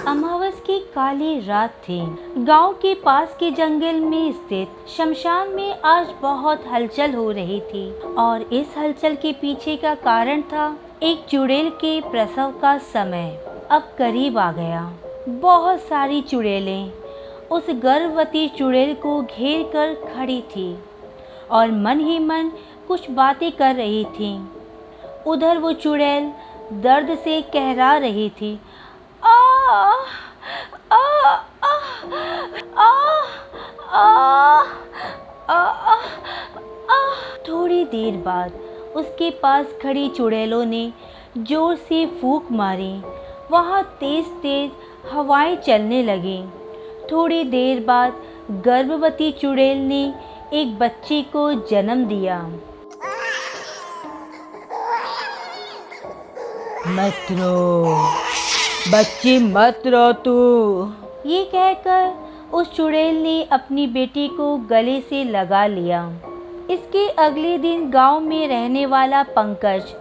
अमावस की काली रात थी। गांव के पास के जंगल में स्थित शमशान में आज बहुत हलचल हो रही थी और इस हलचल के पीछे का कारण था एक चुड़ैल के प्रसव का समय अब करीब आ गया। बहुत सारी चुड़ैलें उस गर्भवती चुड़ैल को घेर कर खड़ी थी और मन ही मन कुछ बातें कर रही थी। उधर वो चुड़ैल दर्द से कहरा रही थी, आ आ आ आ आ आ आ। थोड़ी देर बाद उसके पास खड़ी चुड़ैलों ने जोर से फूंक मारी। वहाँ तेज तेज हवाएं चलने लगीं। थोड़ी देर बाद गर्भवती चुड़ैल ने एक बच्चे को जन्म दिया। मत रो बच्ची, मत रो तू, ये कहकर उस चुड़ैल ने अपनी बेटी को गले से लगा लिया। इसके अगले दिन गांव में रहने वाला पंकज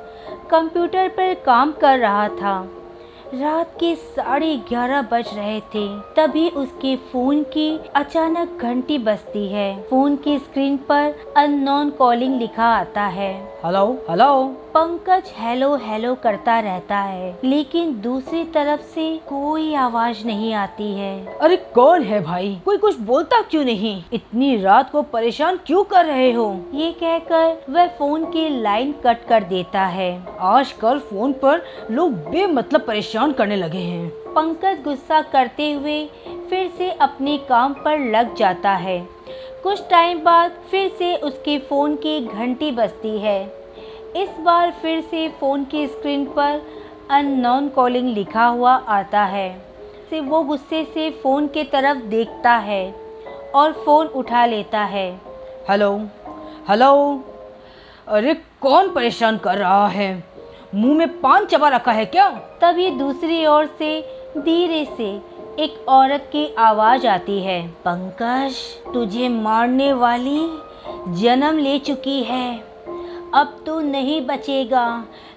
कंप्यूटर पर काम कर रहा था। रात के 11:30 बज रहे थे। तभी उसके फोन की अचानक घंटी बजती है। फोन की स्क्रीन पर अननोन कॉलिंग लिखा आता है। Hello hello. Pankaj hello hello करता रहता है, लेकिन दूसरी तरफ से कोई आवाज नहीं आती है। अरे कौन है भाई? कोई कुछ बोलता क्यों नहीं? इतनी रात को परेशान क्यों कर रहे हो? ये कहकर वह फोन की लाइन कट कर देता है। आजकल फोन पर लोग बेमतलब परेशान करने लगे हैं। पंकज गुस्सा करते हुए फिर से अपने काम पर लग जाता है। कुछ टाइम बाद फिर से उसके फोन की घंटी बजती है। इस बार फिर से फोन की स्क्रीन पर अननोन कॉलिंग लिखा हुआ आता है। से वो गुस्से से फोन के तरफ देखता है और फोन उठा लेता है। Hello hello. अरे कौन परेशान कर रहा है? मुंह में पान चबा रखा है क्या? तभी दूसरी ओर से धीरे से एक औरत की आवाज आती है। पंकज, तुझे मारने वाली जन्म ले चुकी है। अब तू नहीं बचेगा,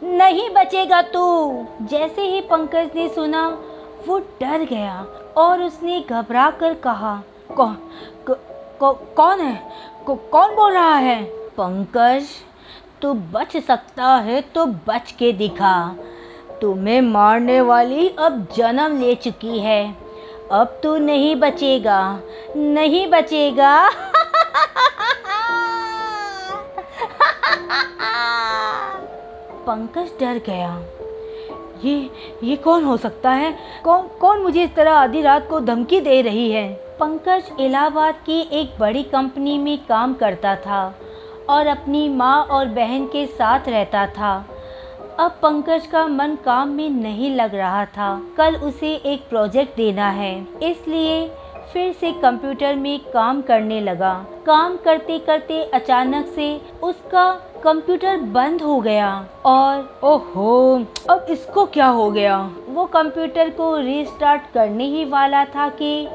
नहीं बचेगा तू। जैसे ही पंकज ने सुना वो डर गया और उसने घबरा कर कहा, कौन है? कौन बोल रहा है? पंकज, तू बच सकता है तो बच के दिखा। तुम्हें मारने वाली अब जन्म ले चुकी है। अब तू नहीं बचेगा, नहीं बचेगा। पंकज डर गया। ये कौन हो सकता है? कौन मुझे इस तरह आधी रात को धमकी दे रही है? पंकज इलाहाबाद की एक बड़ी कंपनी में काम करता था और अपनी माँ और बहन के साथ रहता था। अब पंकज का मन काम में नहीं लग रहा था। कल उसे एक प्रोजेक्ट देना है, इसलिए फिर से कंप्यूटर में काम करने लगा। काम करते करते अचानक से उसका कंप्यूटर बंद हो गया और ओहो, अब इसको क्या हो गया? वो कंप्यूटर को रीस्टार्ट करने ही वाला था कि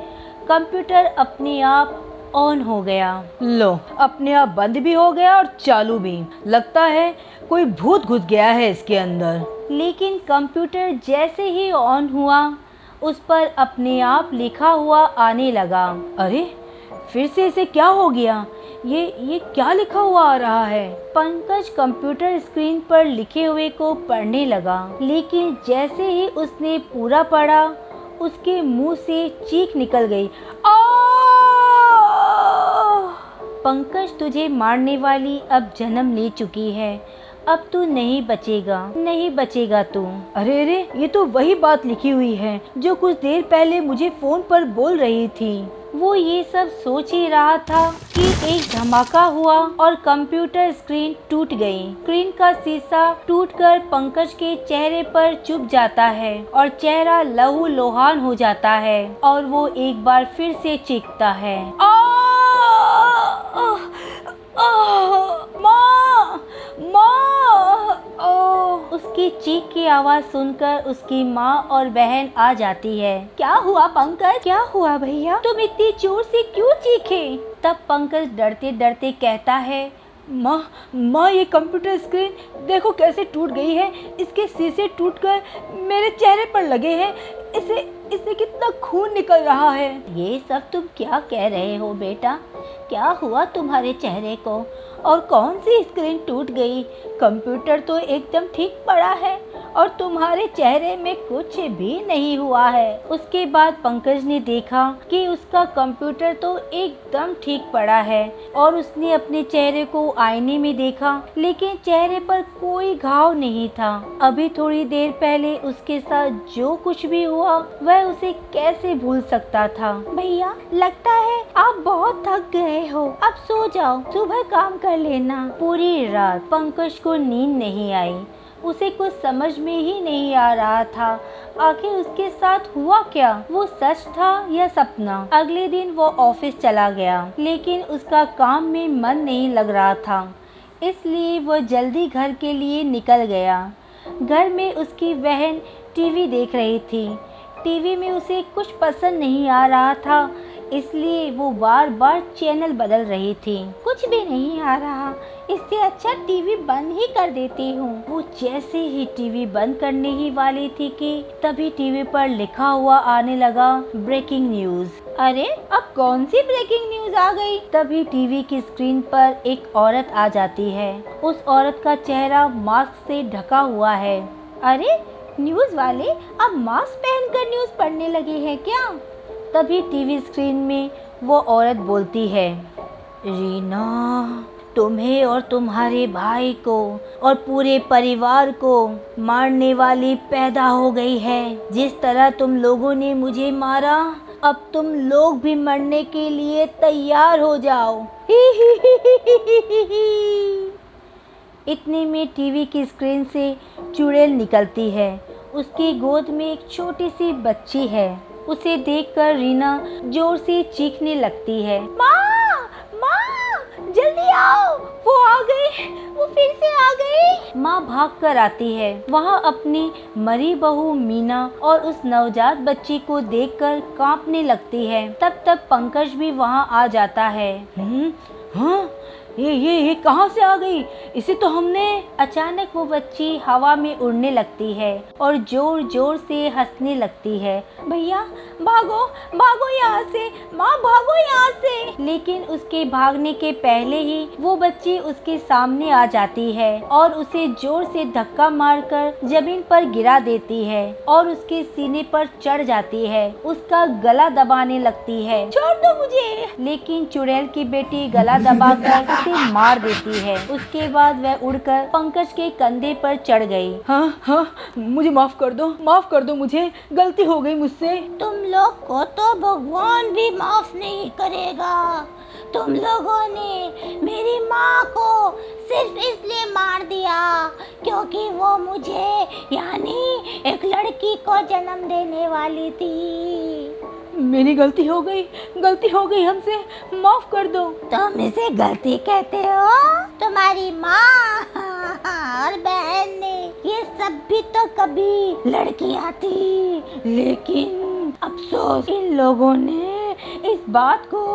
कंप्यूटर अपने आप ऑन हो गया। लो, अपने आप बंद भी हो गया और चालू भी। लगता है कोई भूत घुस गया है इसके अंदर। लेकिन कंप्यूटर जैसे ही ऑन हुआ उस पर अपने आप लिखा हुआ आने लगा। अरे फिर से इसे क्या हो गया? ये क्या लिखा हुआ आ रहा है? पंकज कंप्यूटर स्क्रीन पर लिखे हुए को पढ़ने लगा, लेकिन जैसे ही उसने पूरा पढ़ा उसके मुंह से चीख निकल गई। पंकज, तुझे मारने वाली अब जन्म ले चुकी है। अब तू नहीं बचेगा, नहीं बचेगा तू। अरे अरे, ये तो वही बात लिखी हुई है जो कुछ देर पहले मुझे फोन पर बोल रही थी। वो ये सब सोच ही रहा था कि एक धमाका हुआ और कंप्यूटर स्क्रीन टूट गई। स्क्रीन का शीशा टूटकर पंकज के चेहरे पर चुभ जाता है और चेहरा लहू लोहान हो जाता है और वो एक बार फिर से चीखता है। उसकी चीख की आवाज सुनकर उसकी माँ और बहन आ जाती है। क्या हुआ पंकज? क्या हुआ भैया? तुम इतनी जोर से क्यों चीखे? तब पंकज डरते डरते कहता है, माँ, ये कंप्यूटर स्क्रीन देखो कैसे टूट गई है। इसके शीशे टूटकर मेरे चेहरे पर लगे हैं। इसे इसे कितना खून निकल रहा है। ये सब तुम क्या कह रहे हो बेटा? क्या हुआ तुम्हारे चेहरे को? और कौन सी स्क्रीन टूट गई? कंप्यूटर तो एकदम ठीक पड़ा है और तुम्हारे चेहरे में कुछ भी नहीं हुआ है। उसके बाद पंकज ने देखा कि उसका कंप्यूटर तो एकदम ठीक पड़ा है और उसने अपने चेहरे को आईने में देखा, लेकिन चेहरे पर कोई घाव नहीं था। अभी थोड़ी देर पहले उसके साथ जो कुछ भी हुआ वह उसे कैसे भूल सकता था। भैया, लगता है आप बहुत थक गए हो, अब सो जाओ, सुबह काम कर लेना। पूरी रात पंकज को नींद नहीं आई। उसे कुछ समझ में ही नहीं आ रहा था आखिर उसके साथ हुआ क्या, वो सच था या सपना। अगले दिन वो ऑफिस चला गया, लेकिन उसका काम में मन नहीं लग रहा था, इसलिए वो जल्दी घर के लिए निकल गया। घर में उसकी बहन टीवी देख रही थी। टीवी में उसे कुछ पसंद नहीं आ रहा था, इसलिए वो बार बार चैनल बदल रही थी। कुछ भी नहीं आ रहा, इससे अच्छा टीवी बंद ही कर देती हूँ। वो जैसे ही टीवी बंद करने ही वाली थी कि तभी टीवी पर लिखा हुआ आने लगा ब्रेकिंग न्यूज। अरे, अब कौन सी ब्रेकिंग न्यूज आ गई? तभी टीवी की स्क्रीन पर एक औरत आ जाती है। उस औरत का चेहरा मास्क से ढका हुआ है। अरे, न्यूज वाले अब मास्क पहनकर न्यूज पढ़ने लगे हैं क्या? तभी टीवी स्क्रीन में वो औरत बोलती है, रीना, तुम्हें और तुम्हारे भाई को और पूरे परिवार को मारने वाली पैदा हो गई है। जिस तरह तुम लोगों ने मुझे मारा, अब तुम लोग भी मरने के लिए तैयार हो जाओ। इतने में टीवी की स्क्रीन से चुड़ैल निकलती है। उसकी गोद में एक छोटी सी बच्ची है। उसे देखकर रीना जोर से चीखने लगती है, माँ, माँ, जल्दी आओ, वो आ गई, वो फिर से आ गई। माँ भागकर आती है। वहाँ अपनी मरी बहू मीना और उस नवजात बच्ची को देखकर कांपने लगती है। तब पंकज भी वहाँ आ जाता है। हाँ, ये कहाँ से आ गई? इसे तो हमने। अचानक वो बच्ची हवा में उड़ने लगती है और जोर जोर से हंसने लगती है। भैया, भागो, भागो यहाँ से, माँ भागो यहाँ से। लेकिन उसके भागने के पहले ही वो बच्ची उसके सामने आ जाती है और उसे जोर से धक्का मारकर जमीन पर गिरा देती है और उसके सीने पर चढ़ जाती है। उसका गला दबाने लगती है। छोड़ दो मुझे। लेकिन चुड़ैल की बेटी गला दबाकर उसे मार देती है। उसके बाद वह उड़कर पंकज के कंधे पर चढ़ गई। हाँ, मुझे माफ कर दो, मुझे गलती हो गई मुझसे। तुम लोग को तो भगवान भी माफ नहीं करेगा। तुम लोगों ने मेरी माँ को सिर्फ इसलिए मार दिया क्योंकि वो मुझे यानी एक लड़की को जन्म देने वाली थी। मेरी गलती हो गई हमसे, माफ कर दो। तुम इसे गलती कहते हो? तुम्हारी माँ और बहन ने ये सब भी तो कभी लड़कियाँ थी, लेकिन अफसोस इन लोगों ने इस बात को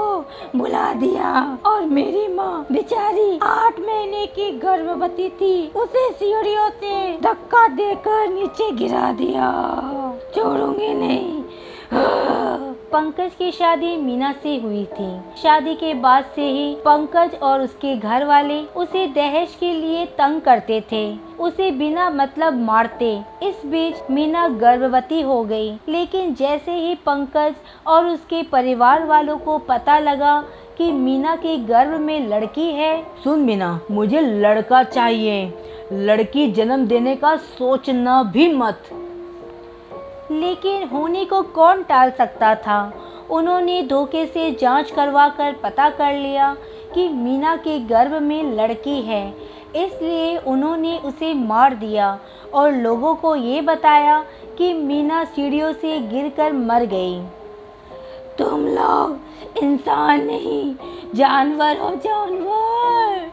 भुला दिया और मेरी माँ बेचारी 8 महीने की गर्भवती थी, उसे सीढ़ियों से धक्का देकर नीचे गिरा दिया। छोड़ूंगी नहीं। पंकज की शादी मीना से हुई थी। शादी के बाद से ही पंकज और उसके घर वाले उसे दहेज के लिए तंग करते थे, उसे बिना मतलब मारते। इस बीच मीना गर्भवती हो गई, लेकिन जैसे ही पंकज और उसके परिवार वालों को पता लगा कि मीना के गर्भ में लड़की है। सुन मीना, मुझे लड़का चाहिए, लड़की जन्म देने का सोचना भी मत। लेकिन होने को कौन टाल सकता था। उन्होंने धोखे से जांच करवाकर पता कर लिया कि मीना के गर्भ में लड़की है, इसलिए उन्होंने उसे मार दिया और लोगों को ये बताया कि मीना सीढ़ियों से गिरकर मर गई। तुम लोग इंसान नहीं, जानवर हो, जानवर।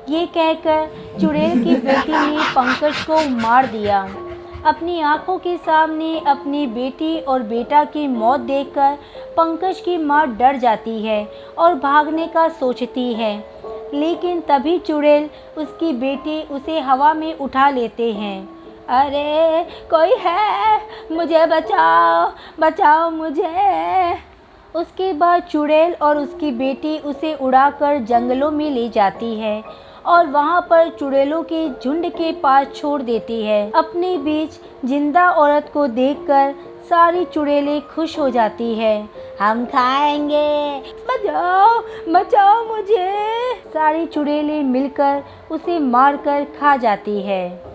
ये कहकर चुड़ैल की बेटी ने पंकज को मार दिया। अपनी आंखों के सामने अपनी बेटी और बेटा की मौत देखकर पंकज की माँ डर जाती है और भागने का सोचती है, लेकिन तभी चुड़ैल उसकी बेटी उसे हवा में उठा लेते हैं। अरे कोई है, मुझे बचाओ, बचाओ मुझे। उसके बाद चुड़ैल और उसकी बेटी उसे उड़ाकर जंगलों में ले जाती है और वहाँ पर चुड़ैलों के झुंड के पास छोड़ देती है। अपने बीच जिंदा औरत को देखकर सारी चुड़ैलें खुश हो जाती है। हम खाएंगे, बचाओ, बचाओ मुझे। सारी चुड़ैलें मिलकर उसे मारकर खा जाती है।